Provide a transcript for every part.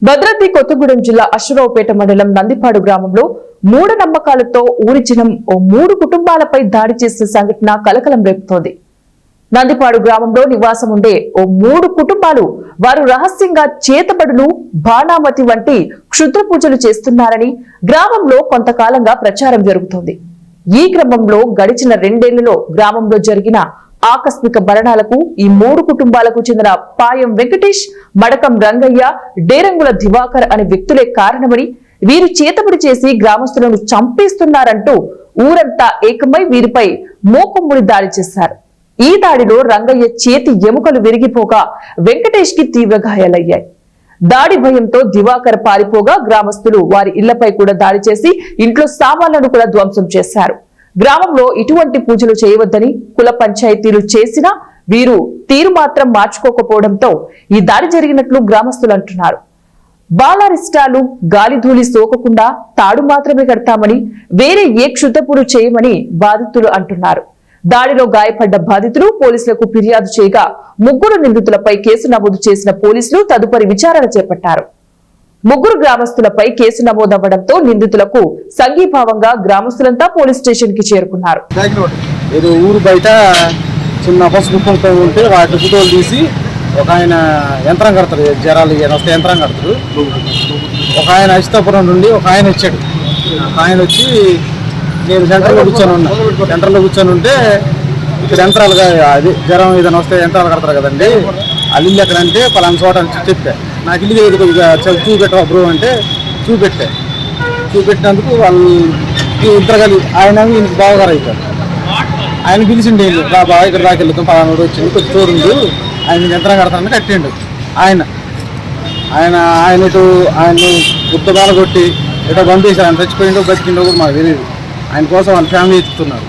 భద్రాద్రి కొత్తగూడెం జిల్లా అశ్వరావుపేట మండలం నందిపాడు గ్రామంలో మూఢనమ్మకాలతో ఊరి జనం ఓ 3 కుటుంబాలపై దాడి చేసిన సంఘటన కలకలం రేపుతోంది. నందిపాడు గ్రామంలో నివాసం ఉండే ఓ 3 కుటుంబాలు వారు రహస్యంగా చేతబడులు, బాణామతి వంటి క్షుద్ర పూజలు చేస్తున్నారని గ్రామంలో కొంతకాలంగా ప్రచారం జరుగుతోంది. ఈ క్రమంలో గడిచిన 2 ఏళ్లలో గ్రామంలో జరిగిన ఆకస్మిక మరణాలకు ఈ 3 కుటుంబాలకు చెందిన పాయం వెంకటేష్, మడకం రంగయ్య, డేరంగుల దివాకర్ అనే వ్యక్తులే కారణమని, వీరు చేతబడి చేసి గ్రామస్తులను చంపేస్తున్నారంటూ ఊరంతా ఏకమై వీరిపై మోకొమ్ముడి దాడి చేశారు. ఈ దాడిలో రంగయ్య చేతి ఎముకలు విరిగిపోగా వెంకటేష్ కి తీవ్ర గాయాలయ్యాయి. దాడి భయంతో దివాకర్ పారిపోగా గ్రామస్తులు వారి ఇళ్లపై కూడా దాడి చేసి ఇంట్లో సామాన్లను కూడా ధ్వంసం చేశారు. గ్రామంలో ఇటువంటి పూజలు చేయవద్దని కుల పంచాయతీలు చేసినా వీరు తీరు మాత్రం మార్చుకోకపోవడంతో ఈ దాడి జరిగినట్లు గ్రామస్తులు అంటున్నారు. బాలారిష్టాలు గాలిధూళి సోకకుండా తాడు మాత్రమే కడతామని, వేరే ఏ క్షుద్రపుడు చేయమని బాధితులు అంటున్నారు. దాడిలో గాయపడ్డ బాధితులు పోలీసులకు ఫిర్యాదు చేయగా 3 నిందితులపై కేసు నమోదు చేసిన పోలీసులు తదుపరి విచారణ చేపట్టారు. 3 గ్రామస్తులపై కేసు నమోదవ్వడంతో నిందితులకు సంఘీభావంగా గ్రామస్తులంతా పోలీస్ స్టేషన్ కి చేరుకున్నారు. ఏదో ఊరు బయట చిన్న పసుపు కుంకుమ ఉంటే వాటి ఫోటోలు తీసి ఒక ఆయన యంత్రం కడతాడు, జ్వరాలు వస్తే యంత్రం కడతాడు. ఒక ఆయన అచితాపురం నుండి ఒక ఆయన వచ్చాడు. ఒక ఆయన వచ్చి నేను సెంటర్లో కూర్చొని ఉంటే ఇక్కడ యంత్రాలుగా అది జ్వరం ఏదైనా వస్తే యంత్రాలు కడతారు కదండి, వాళ్ళు ఇల్లు ఎక్కడంటే పలానా చోట అని చెప్పా. నాకు ఇల్లు ఏదో కొద్దిగా చూపెట్టవా బ్రో అంటే చూపెట్టినందుకు వాళ్ళు ఇద్దరు కలిసి ఆయన ఈయనకి బావగారు అవుతారు. ఆయన పిలిచిండి, రా బాగా ఇక్కడ దాకా వెళ్తాం, పలానా వచ్చింది కొద్ది చూడు, ఆయన యంత్రం కడతానని కట్టిండు. ఆయన ఇటు ఆయన్ని గుర్తబాల కొట్టి ఇటో పంపేశారు. ఆయన చచ్చిపోయిండో బతికిండో కూడా మాకు తెలియదు. ఆయన కోసం వాళ్ళ ఫ్యామిలీ ఎత్తుతున్నారు.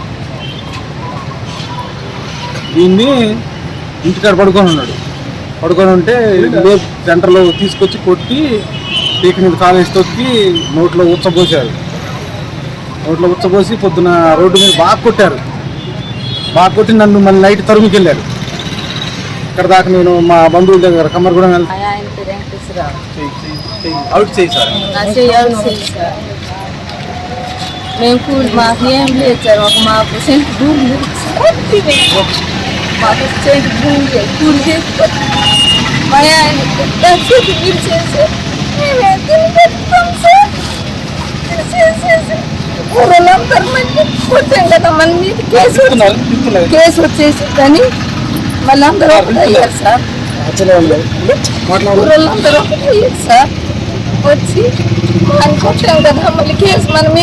దీన్ని ఇంటికాడ పడుకొని ఉంటే సెంటర్లో తీసుకొచ్చి కొట్టి పీక మీద కాలేజ్ తొక్కి నోట్లో ఉచ్చబోసారు. పొద్దున రోడ్డు మీద బాగా కొట్టి నన్ను మళ్ళీ నైట్ తరుముకి వెళ్ళారు. ఇక్కడ దాకా నేను మా బంధువుల దగ్గర కమ్మరగూడెం వెళ్తాను. మేము మాకు ఏం లేదు సార్, మాకు సెంట్ భూమి కూలి చేసుకొని మా ఆయన పిలిచేసి ఊళ్ళందరూ మంది కొట్టాం కదా, మన మీద కేసు వచ్చేసి కానీ మళ్ళీ అందరూ ఒకటి అయ్యారు సార్. ఊళ్ళందరూ ఒకటి అయ్యారు సార్. వచ్చి అని కొట్టాం కదా, మళ్ళీ కేసు మన మీద